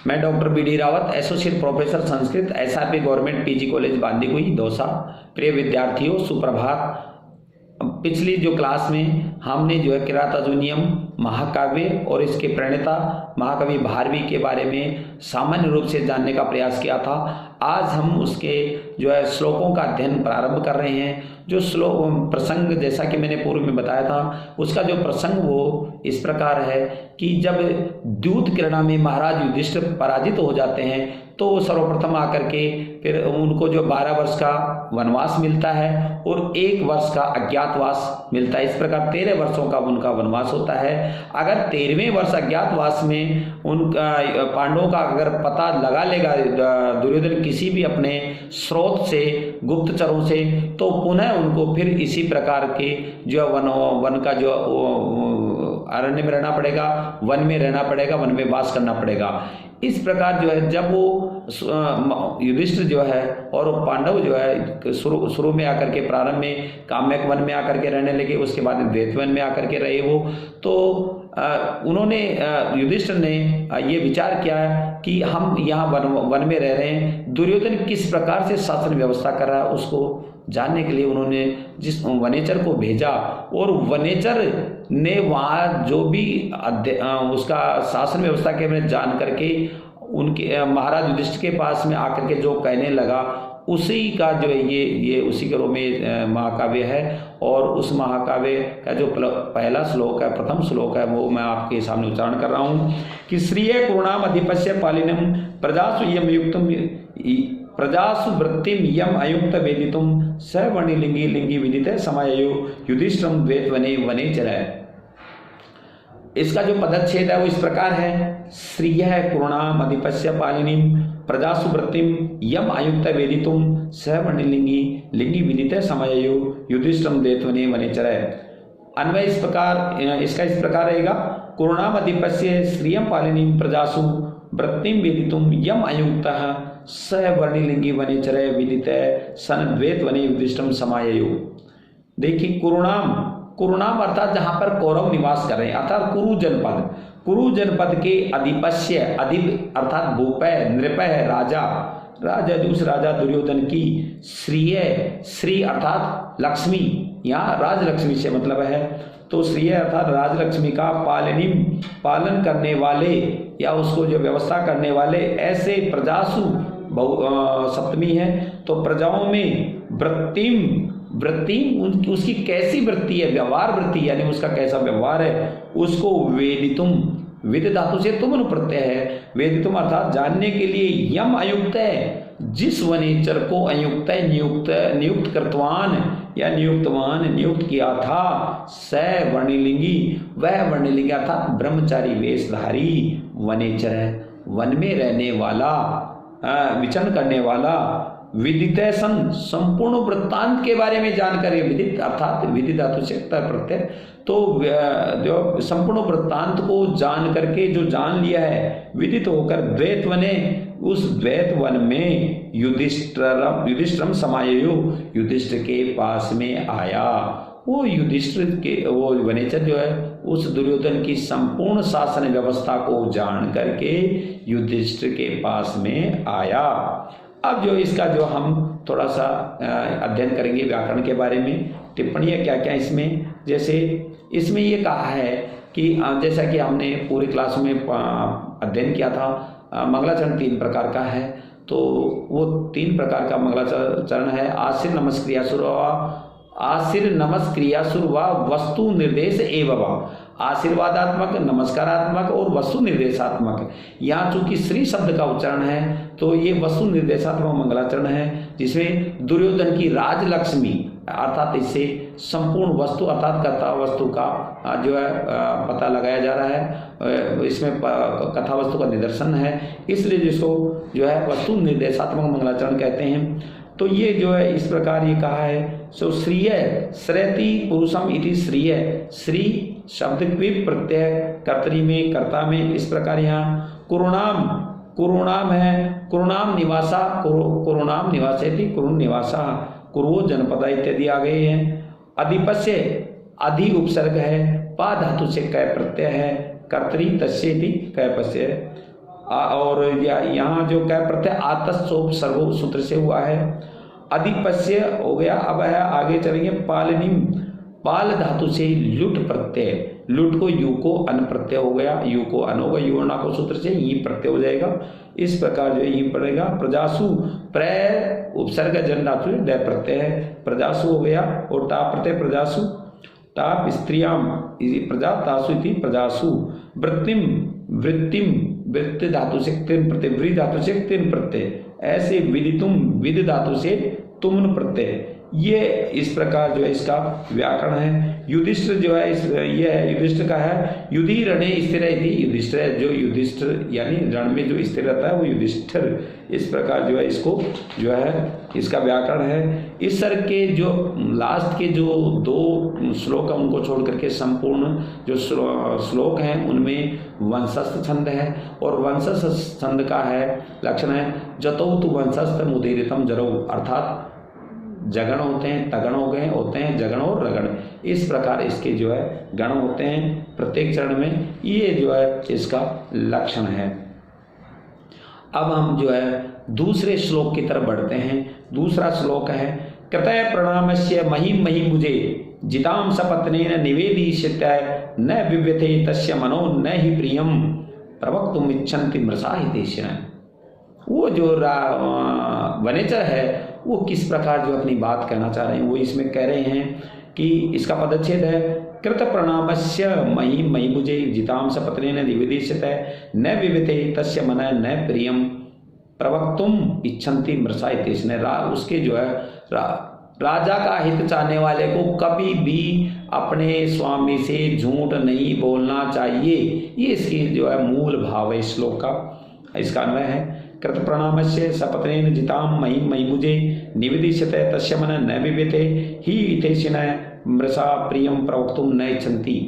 मैं doctor B D Rawat, associate professor Sanskrit, SRP government PG college Bandikui Dausa. प्रिय विद्यार्थियों, सुप्रभात। पिछली जो क्लास में हमने जो है किरात अजूनियम महाकाव्य और इसके प्रणेता महाकवि भारवी के बारे में सामान्य रूप से जानने का प्रयास किया था। आज हम उसके जो है श्लोकों का अध्ययन प्रारंभ कर रहे हैं। जो श्लोक प्रसंग, जैसा कि मैंने पूर्व में बताया था, उसका जो प्रसंग वो इस प्रकार है कि जब द्यूत क्रीड़ा में महाराज युधिष्ठिर पराजित हो जाते हैं तो सर्वप्रथम आकर के फिर उनको जो 12 वर्ष का वनवास मिलता है और 1 वर्ष का अज्ञातवास मिलता है। इस प्रकार 13 वर्षों का उनका वनवास होता है। अगर 13वें वर्ष अज्ञातवास में उनका पांडवों का अगर पता लगा लेगा दुर्योधन किसी भी अपने स्रोत से, गुप्तचरों से, तो पुनः उनको फिर इसी प्रकार के जो वन का जो अरण्य में रहना पड़ेगा, वन में रहना पड़ेगा, वन में वास करना पड़ेगा। इस प्रकार जो है जब वो युधिष्ठिर जो है और पांडव जो है शुरू में आकर के प्रारंभ में काम्यक वन में आकर के रहने लगे, उसके बाद द्वैत वन में आकर के रहे वो, तो उन्होंने युधिष्ठिर ने ये विचार किया कि हम यहाँ वन में रह रहे हैं, दुर्योधन किस प्रकार से शासन व्यवस्था कर रहा है उसको जानने के लिए उन्होंने जिस वनेचर को भेजा और वनेचर ने वहाँ जो भी उसका शासन व्यवस्था के बारे में जान करके उनके महाराज युधिष्ठिर के पास में आकर के जो कहने लगा, उसी का जो है ये उसी के रूप में महाकाव्य है। और उस महाकाव्य का जो पहला श्लोक है, प्रथम श्लोक है, वो मैं आपके सामने उच्चारण कर रहा हूँ कि श्रिय कुरुणाम अधिपस्य पालिनम प्रजासु यम युक्तम प्रजासु वृत्तिम यम अयुक्त वेदितुम सवर्णिलिंगी लिंगी विदित समायो युधिष्ठिरम द्वैत वने वनेचरः। इसका जो पदच्छेद है वो इस प्रकार है, श्रिय कुरुणाम अधिपस्य पालिनीम प्रजासु वृत्तिम यम अयुक्त वेदितुम सवर्णिलिंगी लिंगी विदित समायो युधिष्ठिरम द्वैत वने वनेचरः। अन्वय इस प्रकार, इसका इस प्रकार रहेगा, कुरुणाम अधिपस्य श्रियम पालिनीम प्रजासु वृत्तिम वेदितुम यम अयुक्तः स वर्णिलिंगी वनेचरः विदित सन द्वैत वने युधिष्ठिरम समायो। देखिए, कुरुणाम अर्थात जहां पर कौरव निवास कर रहे हैं, अर्थात कुरु जनपद के अधिपस्य, अधिप अर्थात भूपय, नृपय राजा दूस राजा दुर्योधन की श्री अर्थात लक्ष्मी, यहाँ राजलक्ष्मी से मतलब है, तो श्रिय अर्थात राजलक्ष्मी का पालन करने वाले या उसको जो व्यवस्था करने वाले ऐसे प्रजासु सप्तमी है, तो प्रजाओं में वृत्ति उसकी कैसी वृत्ति है, व्यवहार वृत्ति, यानी उसका कैसा व्यवहार है, उसको वेदितुम, वेद धातु से तुम प्रत्यय है, वेदितुम अर्थात जानने के लिए यम अयुक्त है, जिस वनेचर को अयुक्त नियुक्त कृतवान या नियुक्त किया था, स वर्णिलिंगी, वह वर्णिलिंगी अर्थात ब्रह्मचारी वेशधारी वनेचर है, वन में रहने वाला, विचरण करने वाला, विदित सन संपूर्ण वृत्तांत के बारे में जानकारी, विदित अर्थात विदित धातु से प्रत्यय, तो जो संपूर्ण वृत्तांत को जान करके जो जान लिया है, विदित होकर द्वैत वने, उस द्वैत वन में युधिष्ठिरम समायो, युधिष्ठिर के पास में आया। वो युधिष्ठिर के वो वनेचर जो है उस दुर्योधन की संपूर्ण शासन व्यवस्था को जान करके युधिष्ठिर के पास में आया। अब जो इसका जो हम थोड़ा सा अध्ययन करेंगे व्याकरण के बारे में, टिप्पणियाँ क्या क्या इसमें, जैसे इसमें ये कहा है कि जैसा कि हमने पूरी क्लास में अध्ययन किया था, मंगलाचरण 3 प्रकार का है, तो वो 3 प्रकार का मंगलाचरण है, आशीर नमस्क्रियासुर व वस्तु निर्देश एवं, आशीर्वादात्मक, नमस्कारात्मक और वस्तु निर्देशात्मक। यहाँ चूंकि श्री शब्द का उच्चारण है तो ये वस्तु निर्देशात्मक मंगलाचरण है, जिसमें दुर्योधन की राजलक्ष्मी अर्थात इससे संपूर्ण वस्तु अर्थात कथा वस्तु का जो है पता लगाया जा रहा है, इसमें कथा वस्तु का निदर्शन है, इसलिए जिसको जो है वस्तु निर्देशात्मक मंगलाचरण कहते हैं। तो ये जो है इस प्रकार ये कहा है, सो श्रिय श्रेति पुरुषम इति श्रिय, श्री शब्द क्विप प्रत्यय कर्तरी में कर्ता में, इस प्रकार यहाँ कुरुणाम है, कुरुणाम निवासा, कुरुणाम निवासेति कुरुन निवासा, कुरु जनपदा इत्यादि आ गए हैं। अधिपस्य अधि उपसर्ग है, पा धातु से कै प्रत्यय है, कर्तरी तस्येति कैपस्य। और यहाँ जो क्या प्रत्यय आतस्सोप सर्वो सूत्र से हुआ है। अधिपस्य हो गया। अब है आगे चलेंगे पालनिम, पाल धातु से लुट प्रत्यय, लुट को यू को अन प्रत्यय हो गया, यू को अन होगा, युवर्णा को सूत्र से ई प्रत्यय हो जाएगा। इस प्रकार जो है ई पड़ेगा। प्रजासु, प्र उपसर्ग जन धातु ड प्रत्यय है, प्रजासु हो गया। और टा प्रत्यय प्रजासु, टा स्त्रियाम प्रजा तासु इति प्रजासु। वृत्तिम, वृत्तिम वृत्ति धातु से तीन प्रत्यय, वृ धातु से तीन प्रत्यय, ऐसे विदितुम विद धातु से तुमन प्रत्यय। ये इस प्रकार जो है इसका व्याकरण है। युधिष्ठिर जो है ये है युधिष्ठिर का है। युधि रणे स्थिर है, युधिष्ठिर जो युधिष्ठिर यानी रण में जो स्थिर रहता है वो युधिष्ठिर। इस प्रकार जो है इसको जो है इसका व्याकरण है। इस सर के जो लास्ट के जो दो श्लोक है उनको छोड़ करके संपूर्ण जो श्लोक हैं उनमें वंशस्थ छंद है। और वंशस्थ छंद का है लक्षण है जतौ तु वंशस्थ मुदीरितम जरौ, अर्थात जगण होते हैं, तगण हो गए होते हैं, जगण और रगण, इस प्रकार इसके जो है गण होते हैं प्रत्येक चरण में। ये जो है इसका लक्षण है। अब हम जो है दूसरे श्लोक की तरफ बढ़ते हैं। दूसरा श्लोक है कृतय प्रणामस्य महिम महिमुजे जिताम सपत्नेन निवेदिष्यते न विव्यते तस्य मनो न ही प्रियम प्रवक्तुम इच्छन्ति मृषा हितेशिनः। वो जो वनेचर है वो किस प्रकार जो अपनी बात कहना चाह रहे हैं वो इसमें कह रहे हैं कि इसका पदच्छेद है कृत प्रणामस्य महिम महिमुजे जिताम सपत्नेन निवेदिष्यते न विविते तस्य मनः न प्रियम प्रवक्तुम इच्छन्ति मृषा हितेशिनः। उसके जो है राजा का हित चाहने वाले को कभी भी अपने स्वामी से झूठ नहीं बोलना चाहिए। ये इसकी जो है मूल भाव है इस श्लोक का। इसका अन्वय है कृत प्रणामस्य सपत्नेन जिताम महिम महिमुजे निवेदिष्यते तस्य मनः न विव्यते ही हितेशिनः मृषा प्रियम प्रवक्तुम न इच्छन्ति।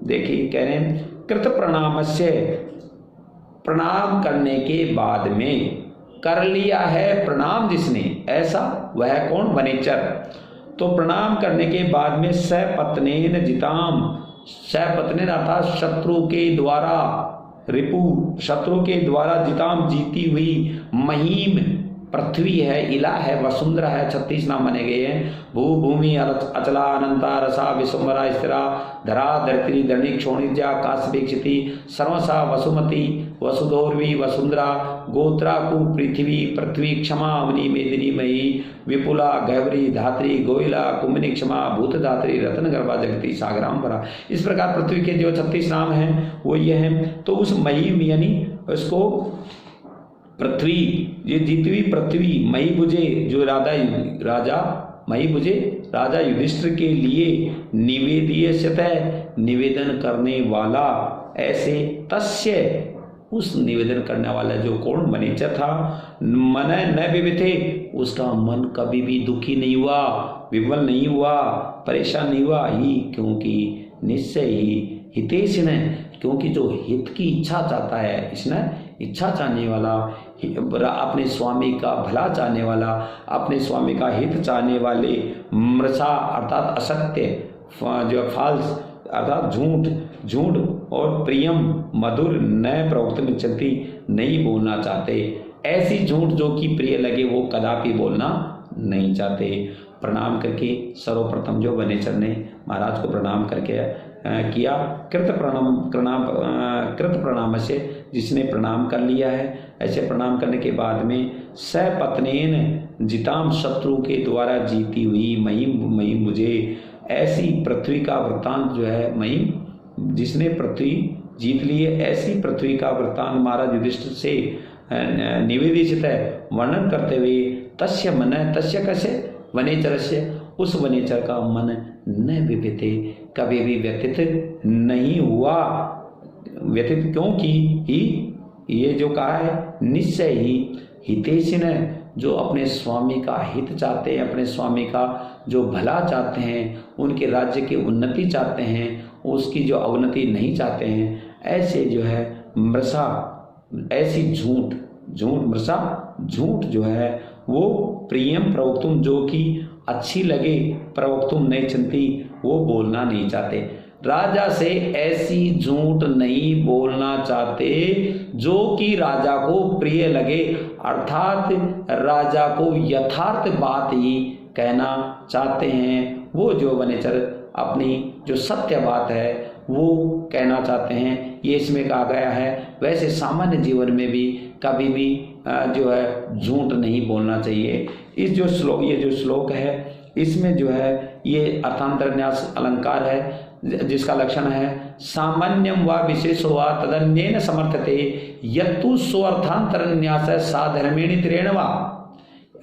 देखिए कह रहे हैं कृत प्रणामस्य, प्रणाम करने के बाद में, कर लिया है प्रणाम जिसने, ऐसा वह कौन, वनेचर। तो प्रणाम करने के बाद में सपत्नेन जिताम, सपत्नेन अर्थात शत्रु के द्वारा, रिपु शत्रु के द्वारा जिताम जीती हुई, महिम पृथ्वी है, इला है, वसुंधरा है, 36 नाम बने गए हैं। भू भूमि अचला अनंता रसा विश्वम्भरा स्थिरा धरा धरित्री धरणी क्षोणिजा काशवीक्षिति सर्वसा वसुमती वसुधोर्वी वसुंधरा गोत्राकु पृथ्वी पृथ्वी क्षमा अवनी मेदिनी मयी विपुला गहवरी धात्री गोयला कुम्भनी क्षमा भूत धात्री रत्न गर्भा जगती सागरांबरा। इस प्रकार पृथ्वी के जो 36 नाम हैं वो ये हैं। तो उस महिम यानी उसको पृथ्वी, ये जीतवी पृथ्वी, महिभुजे जो राजा महिभुजे राजा युधिष्ठिर के लिए निवेदिष्यते निवेदन करने वाला, ऐसे तस्य उस निवेदन करने वाला जो कौन वनेचर था, मन न विविथे, उसका मन कभी भी दुखी नहीं हुआ, विवल नहीं हुआ, परेशान नहीं हुआ ही, क्योंकि निश्चय ही हितेशिनः, क्योंकि जो हित की इच्छा चाहता है, इसने इच्छा चाहने वाला, अपने स्वामी का भला चाहने वाला, अपने स्वामी का हित चाहने वाले, मृषा अर्थात असत्य, जो फाल्स अर्थात झूठ, झूठ और प्रियम मधुर न प्रवक्तुम इच्छन्ति, नहीं बोलना चाहते, ऐसी झूठ जो कि प्रिय लगे वो कदापि बोलना नहीं चाहते। प्रणाम करके सर्वप्रथम जो वनेचर ने महाराज को प्रणाम करके किया, कृत प्रणाम से जिसने प्रणाम कर लिया है, ऐसे प्रणाम करने के बाद में सपत्नेन जिताम, शत्रु के द्वारा जीती हुई, महिम मुझे, ऐसी पृथ्वी का वृत्तांत जो है, महिम जिसने पृथ्वी जीत ली है, ऐसी पृथ्वी का वृत्तांत महाराज युधिष्ठिर से निवेदित है वर्णन करते हुए, तस्य मन, तस्य कैसे वनेचरस्य, उस वनेचर का मन न विव्यते, कभी भी व्यतीत नहीं हुआ। व्यतीत क्योंकि ही ये जो कहा है, निश्चय ही हितेशिनः, जो अपने स्वामी का हित चाहते हैं, अपने स्वामी का जो भला चाहते हैं, उनके राज्य की उन्नति चाहते हैं, उसकी जो अवनति नहीं चाहते हैं, ऐसे जो है मृषा, ऐसी झूठ मृषा झूठ जो है वो प्रियम प्रवक्तुम, जो कि अच्छी लगे, प्रवक्तुम नहीं चंती, वो बोलना नहीं चाहते। राजा से ऐसी झूठ नहीं बोलना चाहते जो कि राजा को प्रिय लगे, अर्थात राजा को यथार्थ बात ही कहना चाहते हैं। वो जो वनेचर अपनी जो सत्य बात है वो कहना चाहते हैं, ये इसमें कहा गया है। वैसे सामान्य जीवन में भी कभी भी जो है झूठ नहीं बोलना चाहिए। इस जो श्लोक, ये जो श्लोक है इसमें जो है ये अर्थांतरन्यास अलंकार है जिसका लक्षण है सामान्यम व विशेषो व तदन्येन समर्थते यत्तु स्वार्थांतरन्यास साधर्मेण त्रेण वा।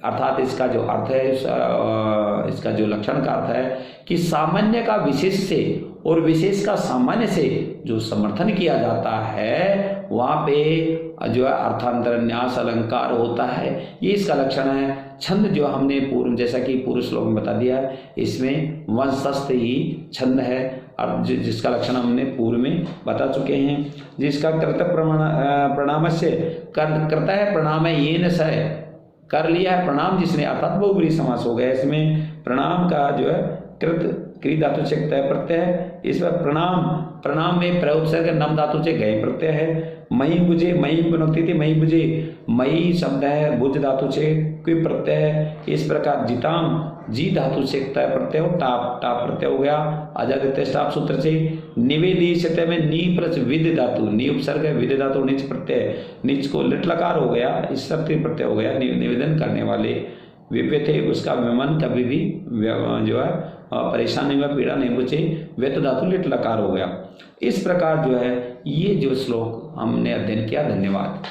अर्थात इसका जो अर्थ है, इसका जो लक्षण का अर्थ है कि सामान्य का विशेष से और विशेष का सामान्य से जो समर्थन किया जाता है वहाँ पे जो है अर्थांतरन्यास अलंकार होता है, ये इसका लक्षण है। छंद जो हमने पूर्व, जैसा कि पूर्व श्लोक में बता दिया है, इसमें वंशस्थ ही छंद है और जिसका लक्षण हमने पूर्व में बता चुके हैं। जिसका कर्तव्य प्रणाम से करता है प्रणाम है ये न सह, कर लिया है प्रणाम जिसने, अर्थात बहुब्रीहि समास हो गया। इसमें प्रणाम का जो है कृत क्री धातु से तय प्रत्यय है। इस पर प्रणाम में प्रउपसर्ग नम धातु से गए प्रत्यय है। मई बुझे, मई बनती थी मई बुझे, मई शब्द है भुज धातु से क्वी प्रत्यय है। इस प्रकार जिताम जी धातु से तय प्रत्यय हो, टाप टाप प्रत्यय हो गया। अजागत्य सूत्र से निवेदित में नी प्रच विद धातु, नी उपसर्ग है, विद धातु निच प्रत्यय, निच को लिट लकार हो गया, इस सब प्रत्यय हो गया। निवेदन करने वाले विव्य थे, उसका विमन कभी भी जो है परेशानी में पीड़ा नहीं बुझे, व्यत धातु लिट लकार हो गया। इस प्रकार जो है ये जो श्लोक हमने अध्ययन किया। धन्यवाद।